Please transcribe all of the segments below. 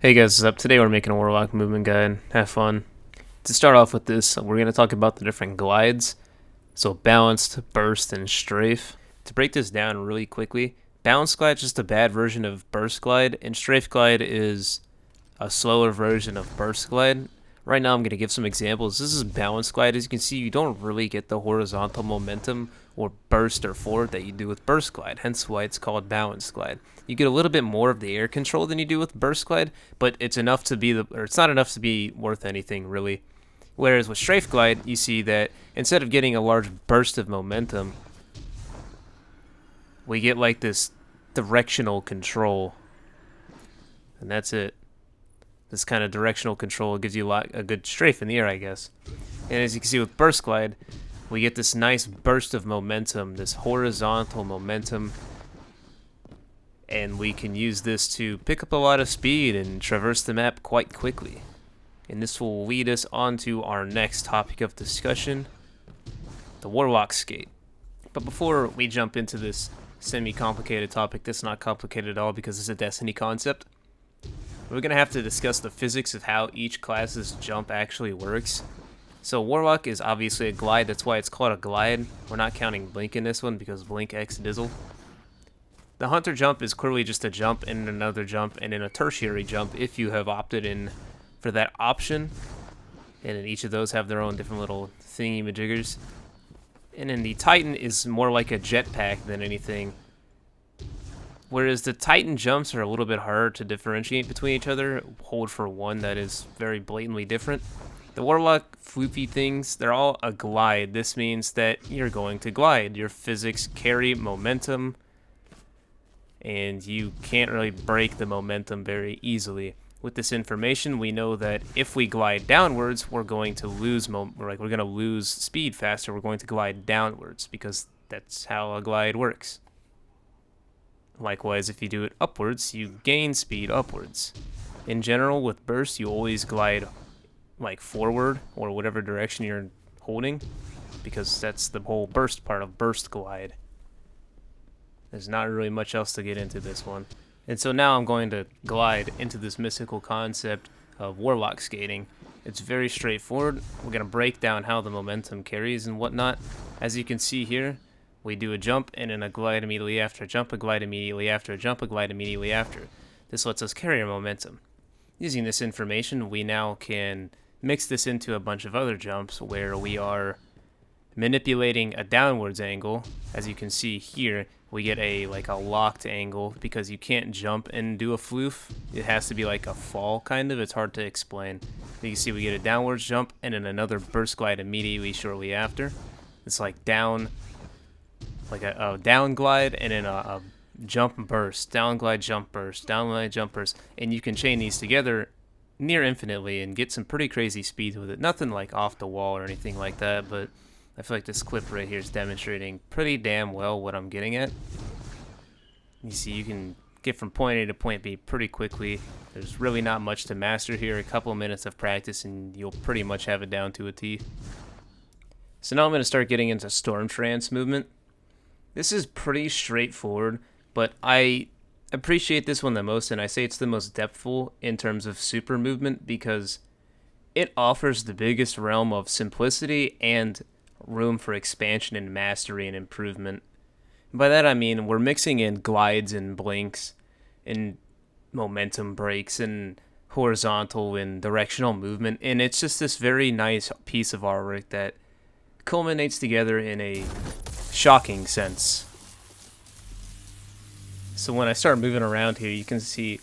Hey guys, what's up? Today we're making a Warlock movement guide. Have fun. To start off with this, we're going to talk about the different glides. So balanced, burst, and strafe. To break this down really quickly, balanced glide is just a bad version of burst glide, and strafe glide is a slower version of burst glide. Right now I'm going to give some examples. This is balanced glide. As you can see, you don't really get the horizontal momentum or burst or forward that you do with burst glide, hence why it's called balanced glide. You get a little bit more of the air control than you do with burst glide, but it's enough to be it's not enough to be worth anything really. Whereas with strafe glide, you see that instead of getting a large burst of momentum, we get like this directional control, and that's it. This kind of directional control gives you a good strafe in the air, I guess. And as you can see with burst glide, we get this nice burst of momentum, this horizontal momentum, and we can use this to pick up a lot of speed and traverse the map quite quickly. And this will lead us on to our next topic of discussion, the Warlock Skate. But before we jump into this semi-complicated topic that's not complicated at all because it's a Destiny concept, we're going to have to discuss the physics of how each class's jump actually works. So Warlock is obviously a glide, that's why it's called a glide. We're not counting Blink in this one because Blink X Dizzle. The Hunter jump is clearly just a jump and another jump and then a tertiary jump if you have opted in for that option. And then each of those have their own different little thingy-majiggers. And then the Titan is more like a jetpack than anything. Whereas the Titan jumps are a little bit harder to differentiate between each other. Hold for one that is very blatantly different. The Warlock floopy things, they're all a glide. This means that you're going to glide. Your physics carry momentum, and you can't really break the momentum very easily. With this information, we know that if we glide downwards, we're going to lose we're going to lose speed faster. We're going to glide downwards because that's how a glide works. Likewise, if you do it upwards, you gain speed upwards. In general, with burst, you always glide like forward or whatever direction you're holding, because that's the whole burst part of burst glide. There's not really much else to get into this one. And so now I'm going to glide into this mystical concept of Warlock Skating. It's very straightforward. We're going to break down how the momentum carries and whatnot. As you can see here, we do a jump and then a glide immediately after, a jump, a glide immediately after, a jump, a glide immediately after. This lets us carry our momentum. Using this information, we now can mix this into a bunch of other jumps where we are manipulating a downwards angle. As you can see here, we get a locked angle because you can't jump and do a floof. It has to be like a fall kind of. It's hard to explain. You can see we get a downwards jump and then another burst glide immediately shortly after. It's like down, like a down glide and then a jump burst, down glide jump burst, down glide jump burst, and you can chain these together near infinitely and get some pretty crazy speed with it. Nothing like off the wall or anything like that, but I feel like this clip right here is demonstrating pretty damn well what I'm getting at. You see, you can get from point A to point B pretty quickly. There's really not much to master here. A couple minutes of practice and you'll pretty much have it down to a T. So now I'm going to start getting into Storm Trance movement. This is pretty straightforward, but I appreciate this one the most, and I say it's the most depthful in terms of super movement because it offers the biggest realm of simplicity and room for expansion and mastery and improvement. By that I mean we're mixing in glides and blinks and momentum breaks and horizontal and directional movement, and it's just this very nice piece of artwork that culminates together in a shocking sense. So when I start moving around here, you can see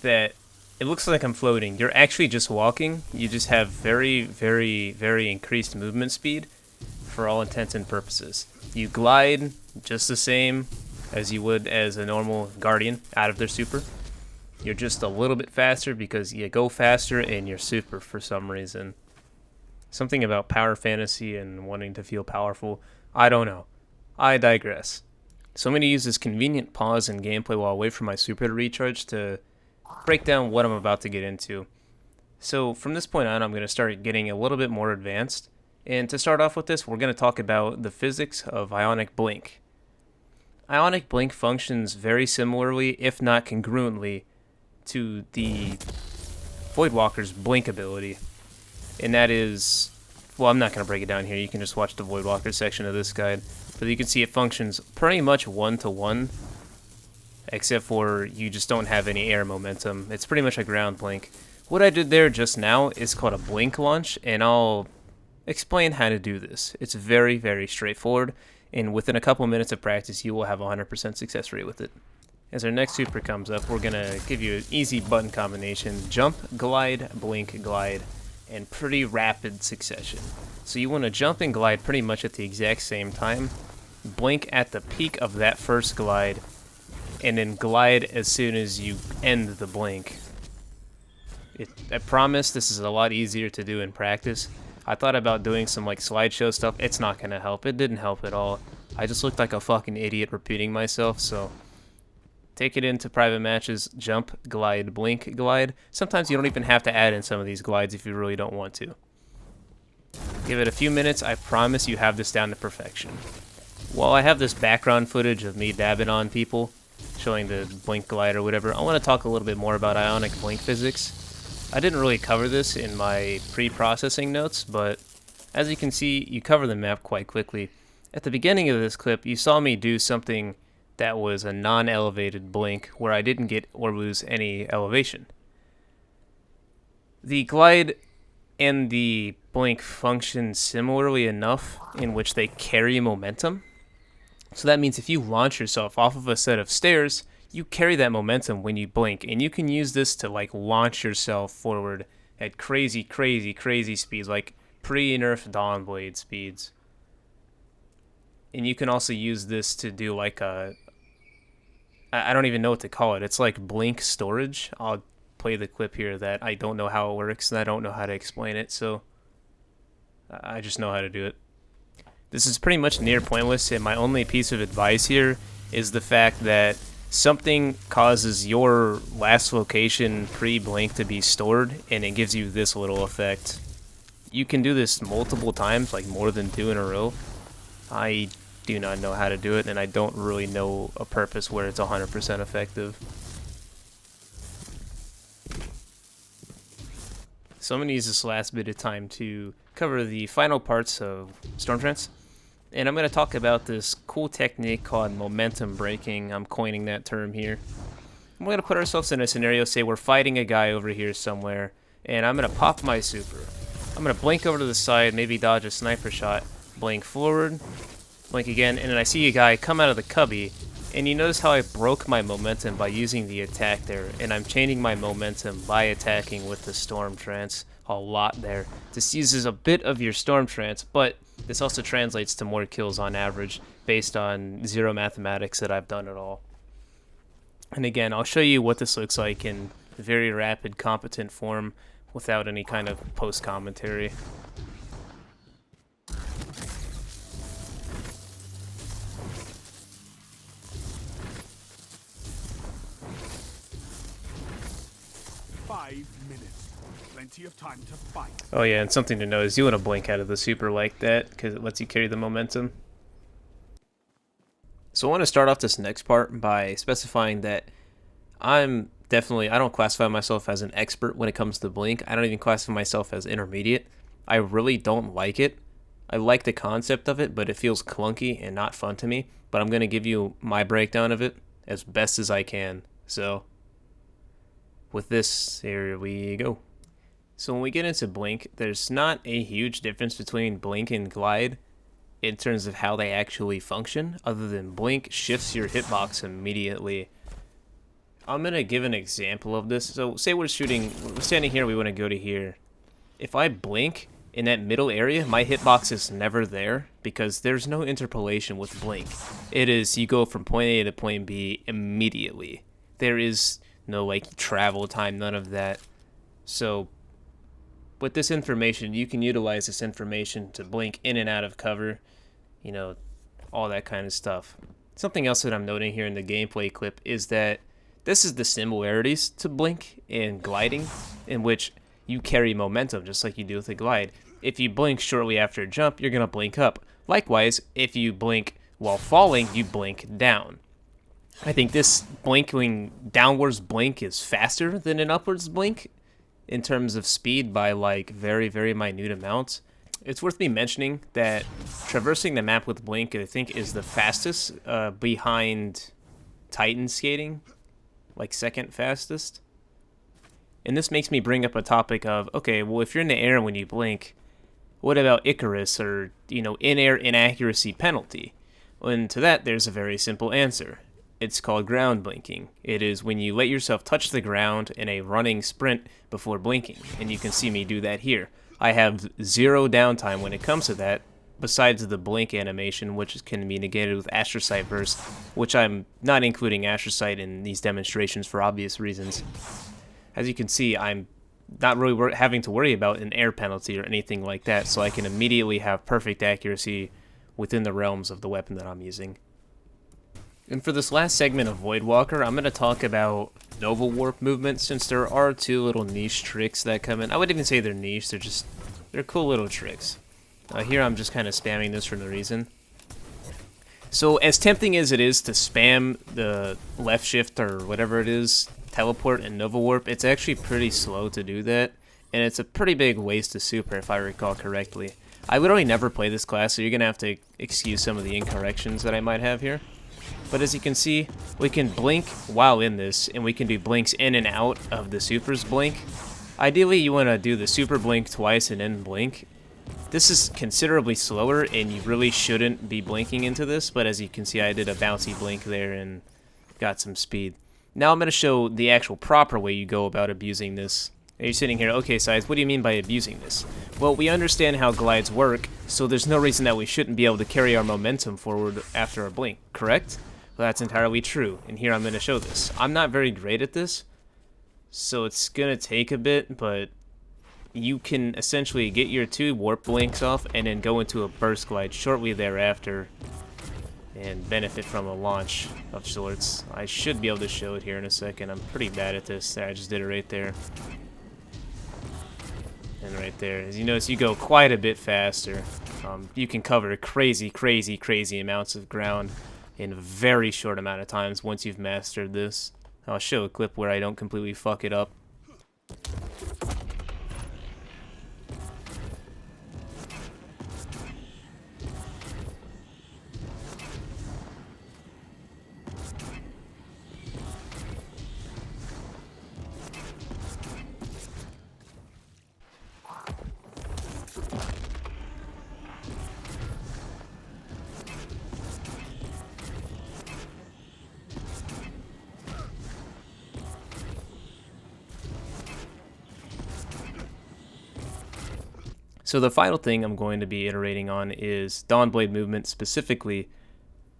that it looks like I'm floating. You're actually just walking. You just have very, very, very increased movement speed for all intents and purposes. You glide just the same as you would as a normal Guardian out of their super. You're just a little bit faster because you go faster in your super for some reason. Something about power fantasy and wanting to feel powerful. I don't know. I digress. So I'm going to use this convenient pause in gameplay while I wait for my super to recharge to break down what I'm about to get into. So from this point on, I'm going to start getting a little bit more advanced. And to start off with this, we're going to talk about the physics of Ionic Blink. Ionic Blink functions very similarly, if not congruently, to the Voidwalker's blink ability, and that is, well, I'm not going to break it down here. You can just watch the Voidwalker section of this guide, but you can see it functions pretty much one-to-one, except for you just don't have any air momentum. It's pretty much a ground blink. What I did there just now is called a blink launch, and I'll explain how to do this. It's very, very straightforward, and within a couple minutes of practice, you will have a 100% success rate with it. As our next super comes up, we're going to give you an easy button combination: jump, glide, blink, glide, and pretty rapid succession. So you want to jump and glide pretty much at the exact same time, blink at the peak of that first glide, and then glide as soon as you end the blink. I promise this is a lot easier to do in practice. I thought about doing some like slideshow stuff. It's not going to help. It didn't help at all. I just looked like a fucking idiot repeating myself, so take it into private matches: jump, glide, blink, glide. Sometimes you don't even have to add in some of these glides if you really don't want to. Give it a few minutes. I promise you have this down to perfection. While I have this background footage of me dabbing on people, showing the blink, glide, or whatever, I want to talk a little bit more about Ionic blink physics. I didn't really cover this in my pre-processing notes, but as you can see, you cover the map quite quickly. At the beginning of this clip, you saw me do something that was a non-elevated blink where I didn't get or lose any elevation. The glide and the blink function similarly enough in which they carry momentum. So that means if you launch yourself off of a set of stairs, you carry that momentum when you blink, and you can use this to like launch yourself forward at crazy, crazy, crazy speeds, like pre-nerf Dawnblade speeds. And you can also use this to do like a, I don't even know what to call it. It's like blink storage. I'll play the clip here that I don't know how it works, and I don't know how to explain it, so I just know how to do it. This is pretty much near pointless, and my only piece of advice here is the fact that something causes your last location pre-blink to be stored, and it gives you this little effect. You can do this multiple times, like more than 2 in a row. I do not know how to do it, and I don't really know a purpose where it's 100% effective. So I'm going to use this last bit of time to cover the final parts of Storm Trance. And I'm going to talk about this cool technique called momentum breaking. I'm coining that term here. We're going to put ourselves in a scenario, say we're fighting a guy over here somewhere, and I'm going to pop my super. I'm going to blink over to the side, maybe dodge a sniper shot, blink forward, blink again, and then I see a guy come out of the cubby, and you notice how I broke my momentum by using the attack there, and I'm chaining my momentum by attacking with the Storm Trance a lot there. This uses a bit of your Storm Trance, but this also translates to more kills on average based on zero mathematics that I've done at all. And again, I'll show you what this looks like in very rapid, competent form without any kind of post-commentary. Plenty of time to fight. Oh yeah, and something to know is you want to blink out of the super like that because it lets you carry the momentum. So I want to start off this next part by specifying that I don't classify myself as an expert when it comes to blink. I don't even classify myself as intermediate. I really don't like it. I like the concept of it, but it feels clunky and not fun to me. But I'm going to give you my breakdown of it as best as I can. So with this, here we go. So when we get into blink, there's not a huge difference between blink and glide in terms of how they actually function, other than blink shifts your hitbox immediately. I'm going to give an example of this. So say we're standing here, we want to go to here. If I blink in that middle area, my hitbox is never there because there's no interpolation with blink. It is, you go from point A to point B immediately. There is no like travel time, none of that. So with this information, you can utilize this information to blink in and out of cover, you know, all that kind of stuff. Something else that I'm noting here in the gameplay clip is that this is the similarities to blink and gliding, in which you carry momentum just like you do with a glide. If you blink shortly after a jump, you're going to blink up. Likewise, if you blink while falling, you blink down. I think this blinking downwards blink is faster than an upwards blink in terms of speed by like very, very minute amounts. It's worth me mentioning that traversing the map with blink, I think, is the fastest behind Titan skating, like second fastest. And this makes me bring up a topic of, okay, well, if you're in the air when you blink, what about Icarus or, in-air inaccuracy penalty? And to that, there's a very simple answer. It's called ground blinking. It is when you let yourself touch the ground in a running sprint before blinking. And you can see me do that here. I have zero downtime when it comes to that, besides the blink animation, which can be negated with Astrocyte Burst, which I'm not including Astrocyte in these demonstrations for obvious reasons. As you can see, I'm not really having to worry about an air penalty or anything like that, so I can immediately have perfect accuracy within the realms of the weapon that I'm using. And for this last segment of Voidwalker, I'm going to talk about Nova Warp movement, since there are two little niche tricks that come in. I wouldn't even say they're niche, they're cool little tricks. Here I'm just kind of spamming this for no reason. So as tempting as it is to spam the left shift or whatever it is, teleport and Nova Warp, it's actually pretty slow to do that, and it's a pretty big waste of super if I recall correctly. I literally never play this class, so you're going to have to excuse some of the incorrections that I might have here. But as you can see, we can blink while in this, and we can do blinks in and out of the super's blink. Ideally, you want to do the super blink twice and then blink. This is considerably slower, and you really shouldn't be blinking into this, but as you can see, I did a bouncy blink there and got some speed. Now I'm going to show the actual proper way you go about abusing this. And you're sitting here, okay, sidezz, what do you mean by abusing this? Well, we understand how glides work, so there's no reason that we shouldn't be able to carry our momentum forward after a blink, correct? Well, that's entirely true, and here I'm going to show this. I'm not very great at this, so it's going to take a bit, but you can essentially get your two warp blinks off and then go into a burst glide shortly thereafter and benefit from a launch of sorts. I should be able to show it here in a second. I'm pretty bad at this. There, I just did it right there. And right there. As you notice, you go quite a bit faster. You can cover crazy, crazy, crazy amounts of ground in a very short amount of times once you've mastered this. I'll show a clip where I don't completely fuck it up. So the final thing I'm going to be iterating on is Dawnblade movement, specifically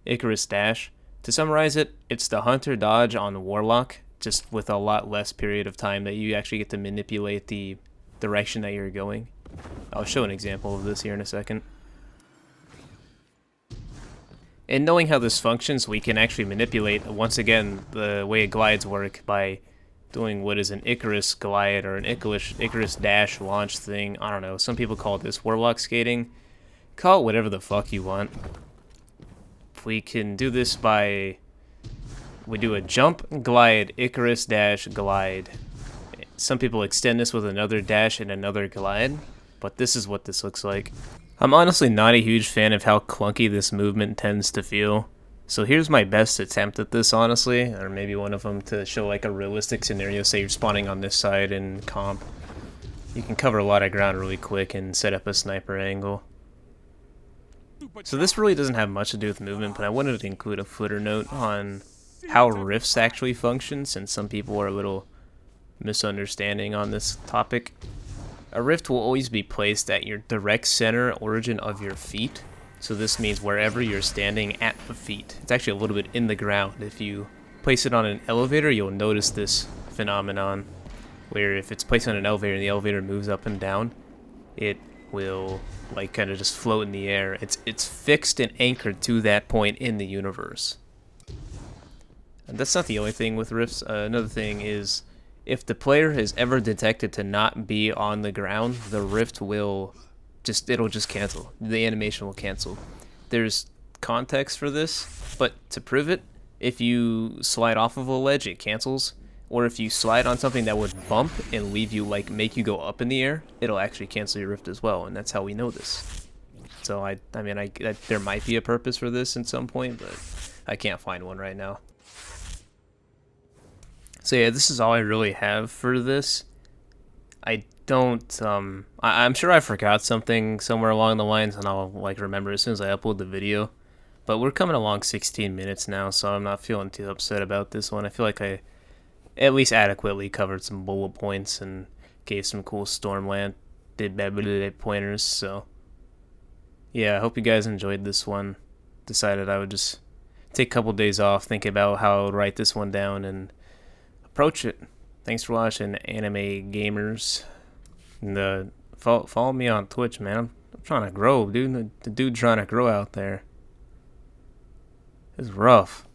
Icarus Dash. To summarize it, it's the Hunter dodge on Warlock, just with a lot less period of time that you actually get to manipulate the direction that you're going. I'll show an example of this here in a second. And knowing how this functions, we can actually manipulate, once again, the way glides work by doing what is an Icarus glide or an Icarus dash launch thing. I don't know. Some people call this Warlock Skating. Call it whatever the fuck you want. We can do this by... we do a jump, glide, Icarus dash, glide. Some people extend this with another dash and another glide, but this is what this looks like. I'm honestly not a huge fan of how clunky this movement tends to feel. So here's my best attempt at this, honestly, or maybe one of them to show like a realistic scenario. Say you're spawning on this side in comp. You can cover a lot of ground really quick and set up a sniper angle. So this really doesn't have much to do with movement, but I wanted to include a footer note on how rifts actually function, since some people are a little misunderstanding on this topic. A rift will always be placed at your direct center origin of your feet. So this means wherever you're standing at the feet. It's actually a little bit in the ground. If you place it on an elevator, you'll notice this phenomenon, where if it's placed on an elevator and the elevator moves up and down, it will like kind of just float in the air. It's fixed and anchored to that point in the universe. And that's not the only thing with rifts. Another thing is, if the player is ever detected to not be on the ground, the rift will it'll just cancel. The animation will cancel. There's context for this, but to prove it, If you slide off of a ledge, it cancels. Or if you slide on something that would bump and leave you, like, make you go up in the air, it'll actually cancel your rift as well, and that's how we know this. So I mean, there might be a purpose for this at some point, but I can't find one right now. So yeah, this is all I really have for this. I don't, I'm sure I forgot something somewhere along the lines, and I'll, like, remember as soon as I upload the video. But we're coming along 16 minutes now, so I'm not feeling too upset about this one. I feel like I at least adequately covered some bullet points and gave some cool Stormland pointers, so yeah, I hope you guys enjoyed this one. Decided I would just take a couple days off, think about how I would write this one down, and approach it. Thanks for watching, anime gamers. And follow me on Twitch, man. I'm trying to grow, dude. The dude trying to grow out there. It's rough.